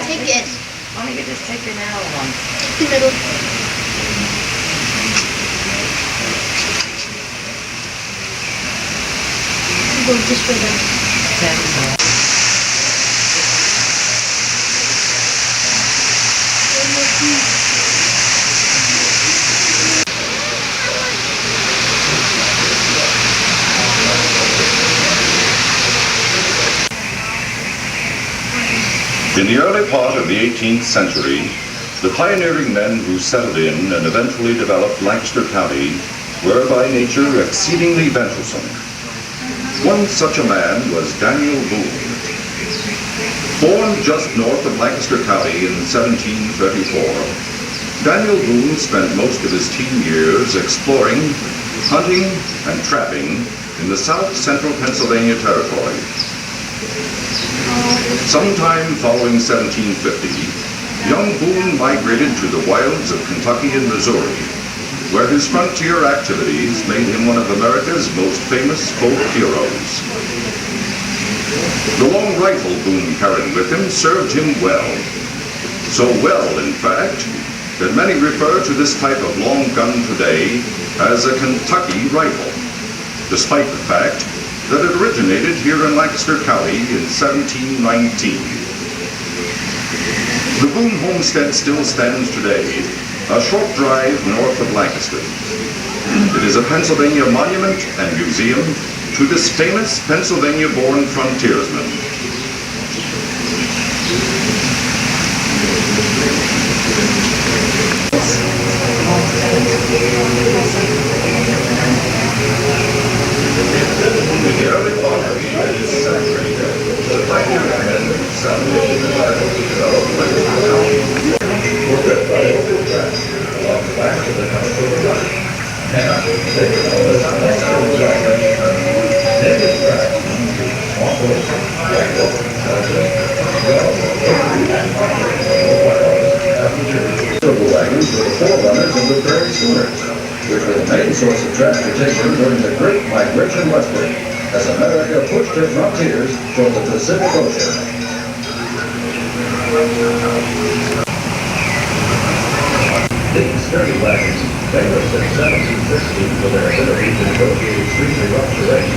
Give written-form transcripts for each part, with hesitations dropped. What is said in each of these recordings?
Take it. Why don't you just take the narrow one? The middle. Go this way then. In the early part of the 18th century, the pioneering men who settled in and eventually developed Lancaster County were by nature exceedingly venturesome. One such a man was Daniel Boone. Born just north of Lancaster County in 1734, Daniel Boone spent most of his teen years exploring, hunting, and trapping in the south central Pennsylvania territory. Sometime following 1750, young Boone migrated to the wilds of Kentucky and Missouri, where his frontier activities made him one of America's most famous folk heroes. The long rifle Boone carried with him served him well. So well, in fact, that many refer to this type of long gun today as a Kentucky rifle, despite the fact that it originated here in Lancaster County in 1719. The Boone homestead still stands today, a short drive north of Lancaster. It is a Pennsylvania monument and museum to this famous Pennsylvania-born frontiersman. In the early part of the 20th century, the pioneering men who settled in the Bible to develop Lancaster County were built by local tracks along the banks of the Lancaster River. And they were known as Lancaster tracks. Native tracks off-road, rifle, silver wagons were the forerunners of the prairie schooners, which were the main source of transportation during the Great Migration westward, as America pushed her frontiers toward the Pacific Ocean. These sturdy wagons, famous since 1760 for their ability to negotiate extremely rough terrain,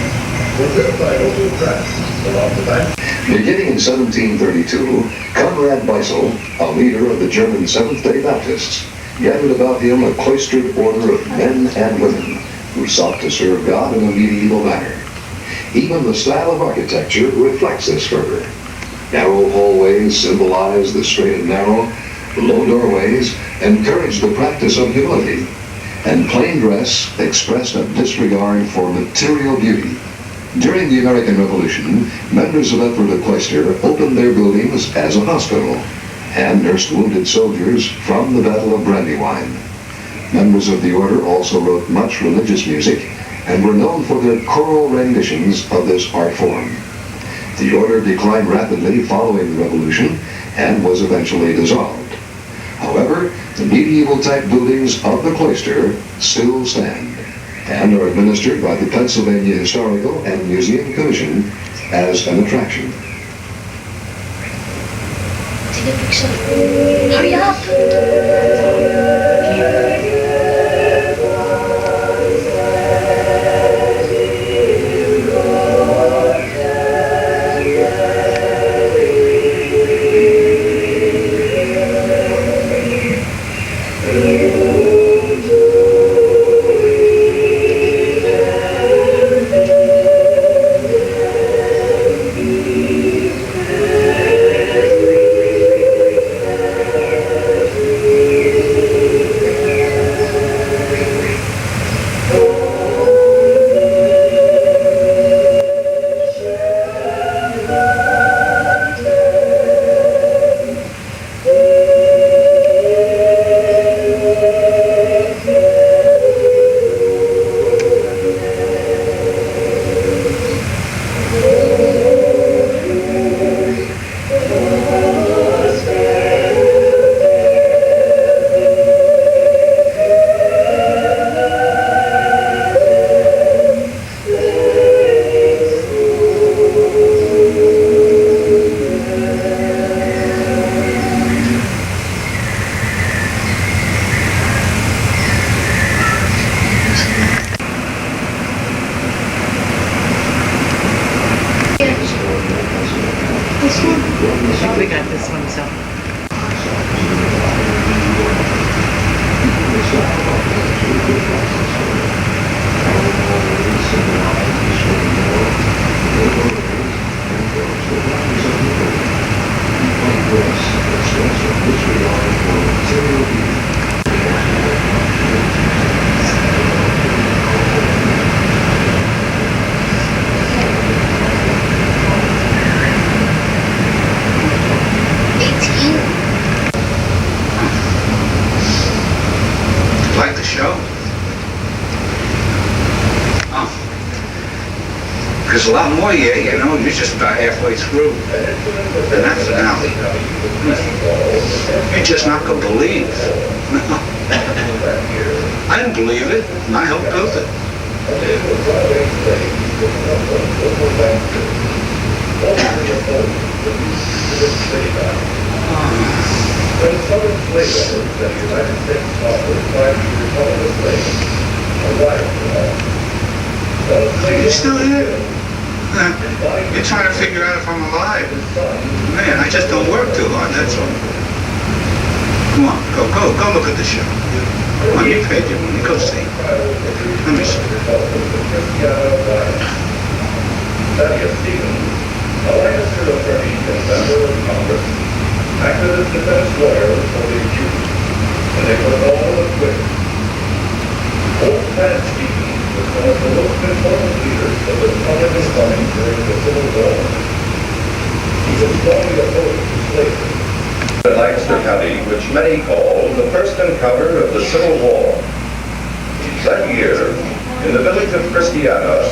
were built by local tracks along the bank. Beginning in 1732, Conrad Beissel, a leader of the German Seventh-day Baptists, gathered about him a cloistered order of men and women who sought to serve God in a medieval manner. Even the style of architecture reflects this fervor. Narrow hallways symbolize the straight and narrow, low doorways encouraged the practice of humility, and plain dress expressed a disregard for material beauty. During the American Revolution, members of Ephrata Cloister opened their buildings as a hospital and nursed wounded soldiers from the Battle of Brandywine. Members of the order also wrote much religious music and were known for their choral renditions of this art form. The order declined rapidly following the Revolution and was eventually dissolved. However, the medieval-type buildings of the cloister still stand and are administered by the Pennsylvania Historical and Museum Commission as an attraction. Take a picture. Hurry up! this one? I think we got this one, so. Like the show? Oh. There's a lot more here, you know, you're just about halfway through. And that finale. You're just not gonna believe. No. I didn't believe it, and I helped build it. When Southern slave owners and the United States offered time to recover the slaves, a riot went on. You still here? You're trying to figure out if I'm alive. Man, I just don't work too hard, that's all. Come on, go look at the show. Come on, you paid your money, go see. Let me see. Thaddeus Stevens, a Lancaster attorney and member of Congress, acted as defense lawyer for the accused, and they were all acquitted. Old Pat Stevens was one of the most important leaders of the Republican Party during the Civil War. He was strongly opposed to slavery. In Lancaster County, which many call the first encounter of the Civil War. That year, in the village of Christiana,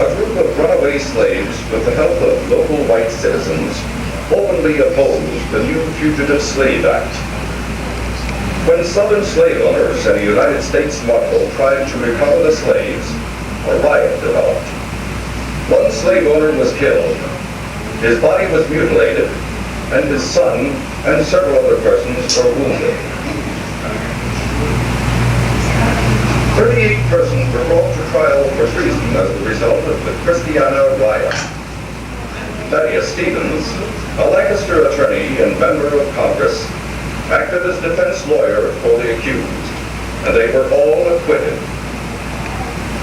a group of runaway slaves, with the help of local white citizens, openly opposed the new Fugitive Slave Act. When Southern slave owners and a United States marshal tried to recover the slaves, a riot developed. One slave owner was killed, his body was mutilated, and his son and several other persons were wounded. 38 persons were brought to trial for treason as a result of the Christiana riot. Thaddeus Stevens, a Lancaster attorney and member of Congress, acted as defense lawyer for the accused, and they were all acquitted.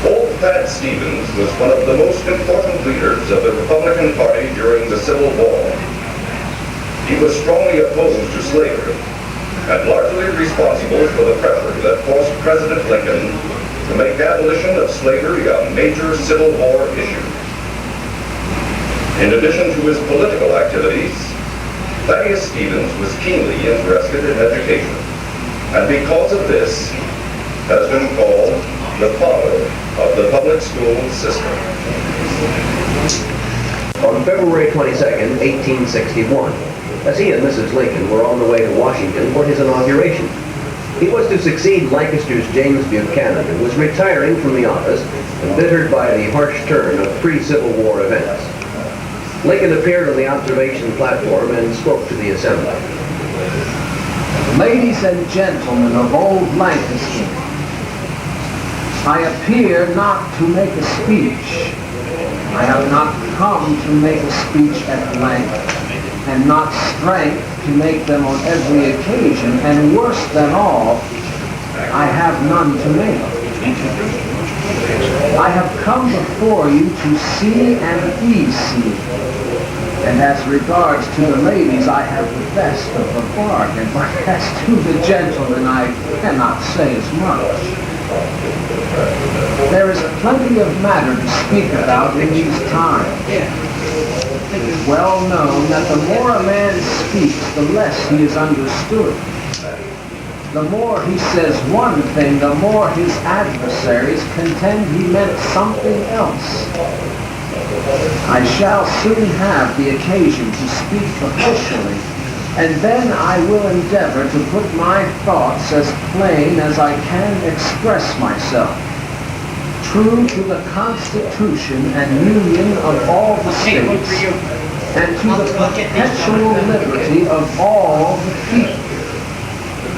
Old Pat Stevens was one of the most important leaders of the Republican Party during the Civil War. He was strongly opposed to slavery, and largely responsible for the pressure that forced President Lincoln to make abolition of slavery a major Civil War issue. In addition to his political activities, Thaddeus Stevens was keenly interested in education, and because of this, has been called the father of the public school system. On February 22nd, 1861, as he and Mrs. Lincoln were on the way to Washington for his inauguration. He was to succeed Lancaster's James Buchanan, who was retiring from the office, embittered by the harsh turn of pre-Civil War events. Lincoln appeared on the observation platform and spoke to the assembly. Ladies and gentlemen of old Lancaster, I appear not to make a speech. I have not come to make a speech at length, and not strength to make them on every occasion, and worse than all, I have none to make. I have come before you to see and be seen, and as regards to the ladies, I have the best of the bargain, but as to the gentlemen, I cannot say as much. There is plenty of matter to speak about in these times. It is well known that the more a man speaks, the less he is understood. The more he says one thing, the more his adversaries contend he meant something else. I shall soon have the occasion to speak officially, and then I will endeavor to put my thoughts as plain as I can express myself, true to the Constitution and Union of all the states, and to the perpetual liberty of all the people.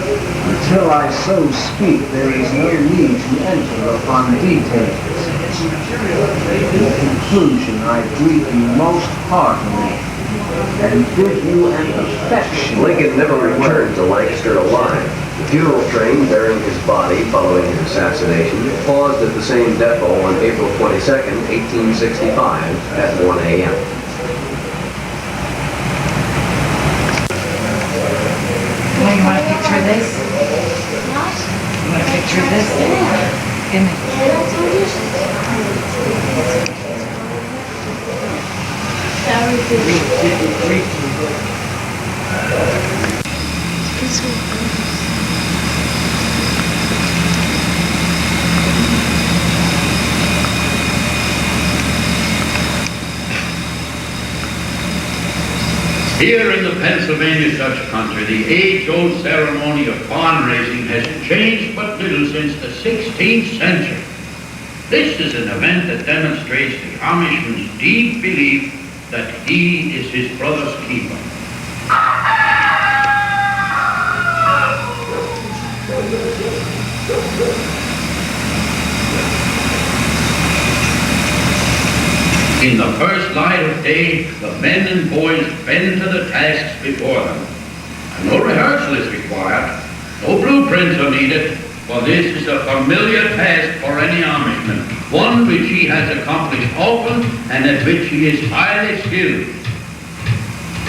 Until I so speak, there is no need to enter upon details. In conclusion, I greet you most heartily and give you an affection. Lincoln never returned to Lancaster alive. The funeral train bearing his body following his assassination paused at the same depot on April 22nd, 1865 at 1 a.m. Well, you want a picture of this? What? You want a picture of this? Give me. Very good. This one. Here in the Pennsylvania Dutch country, the age-old ceremony of barn raising has changed but little since the 16th century. This is an event that demonstrates the Amishman's deep belief that he is his brother's keeper. In the first light of day, the men and boys bend to the tasks before them. And no rehearsal is required, no blueprints are needed, for this is a familiar task for any Amishman, one which he has accomplished often and at which he is highly skilled.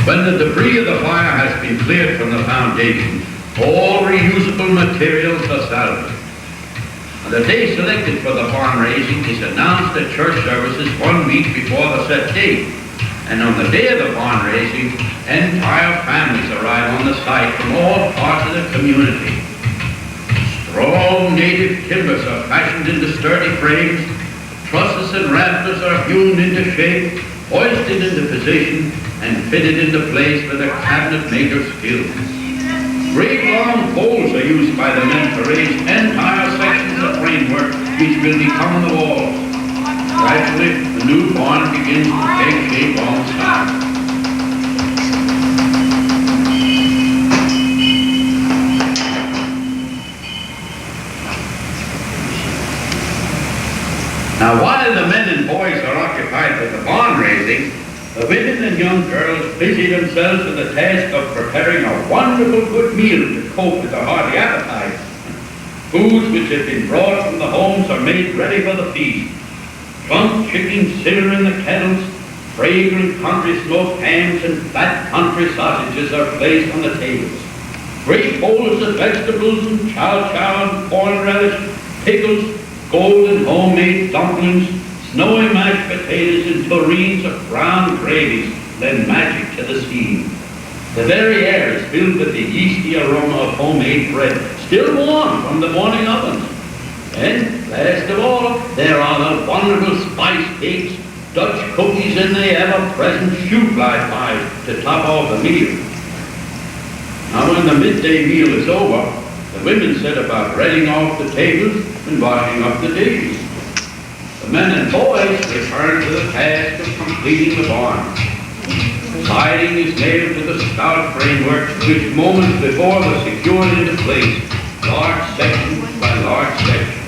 When the debris of the fire has been cleared from the foundation, all reusable materials are salvaged. The day selected for the barn raising is announced at church services 1 week before the set date. And on the day of the barn raising, entire families arrive on the site from all parts of the community. Strong native timbers are fashioned into sturdy frames, trusses and rafters are hewn into shape, hoisted into position, and fitted into place with a cabinet maker's skill. Great long poles are used by the men to raise entire sections of framework which will become the walls. Gradually, the new barn begins to take shape on the side. Now, while the men and boys are occupied with the barn raising, the women and young girls busy themselves with the task of preparing a wonderful good meal to cope with their hearty appetite. Foods which have been brought from the homes are made ready for the feast. Plump chickens simmer in the kettles, fragrant country smoked hams and fat country sausages are placed on the tables. Great bowls of vegetables and chow and corn relish, pickles, golden homemade dumplings, snowy mashed potatoes and tureens of brown gravies lend magic to the scene. The very air is filled with the yeasty aroma of homemade bread, still warm from the morning ovens. And last of all, there are the wonderful spice cakes, Dutch cookies, and the ever-present shoe-fly pies to top off the meal. Now when the midday meal is over, the women set about readying off the tables and washing up the dishes. The men and boys return to the task of completing the barn. Siding is nailed to the stout framework, which moments before was secured into place, large section by large section.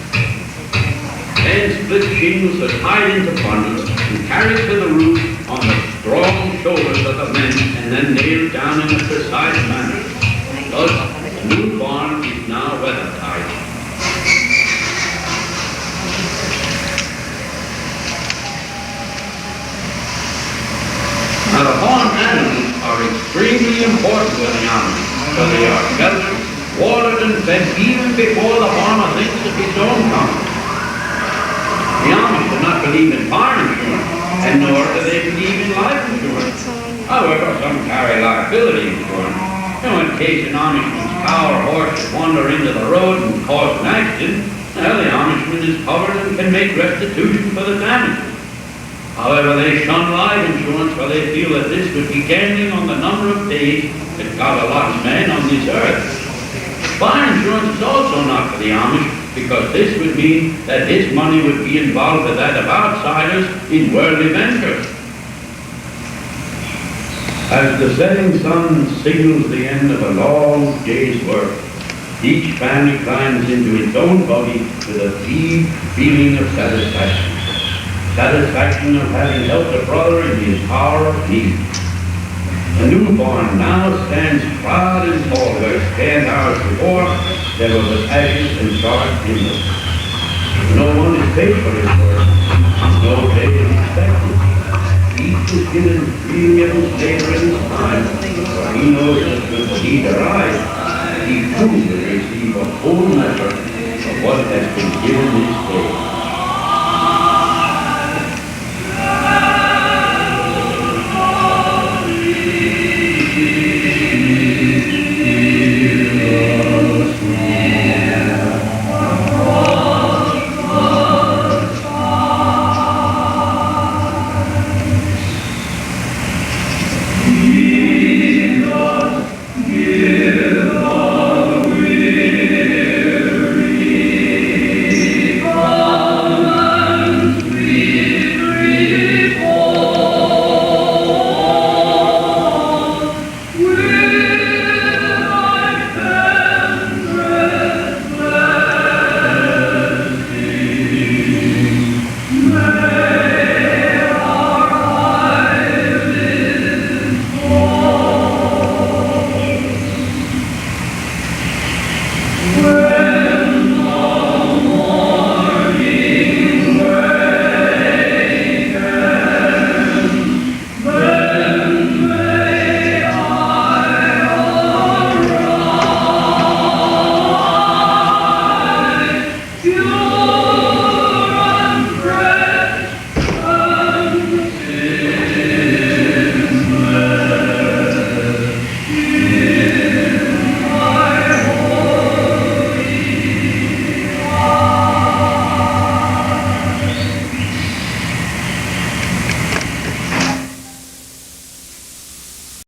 Then split shingles are tied into bundles and carried to the roof on the strong shoulders of the men and then nailed down in a precise manner. Thus, the new barn is now weather-tight. Now, the barn animals are extremely important to the Amish, for they are sheltered, watered, and fed even before the farmer thinks of his own comfort. The Amish do not believe in fire insurance, and nor do they believe in life insurance. However, some carry liability insurance. In case an Amishman's cow or horse should wander into the road and cause an accident, well, the Amishman is covered and can make restitution for the damages. However, they shun life insurance, for they feel that this would be gambling on the number of days that God allots man on this earth. Fire insurance is also not for the Amish, because this would mean that his money would be involved with that of outsiders in worldly ventures. As the setting sun signals the end of a long day's work, each family climbs into its own buggy with a deep feeling of satisfaction. Satisfaction of having helped a brother in his hour of need. The newborn now stands proud and tall where 10 hours before there was ashes and charred timber. No one is paid for his work. No pay is expected. Each is given freely of his labor and his time. He knows that when he arrives, he too will receive a full measure of what has been given this day.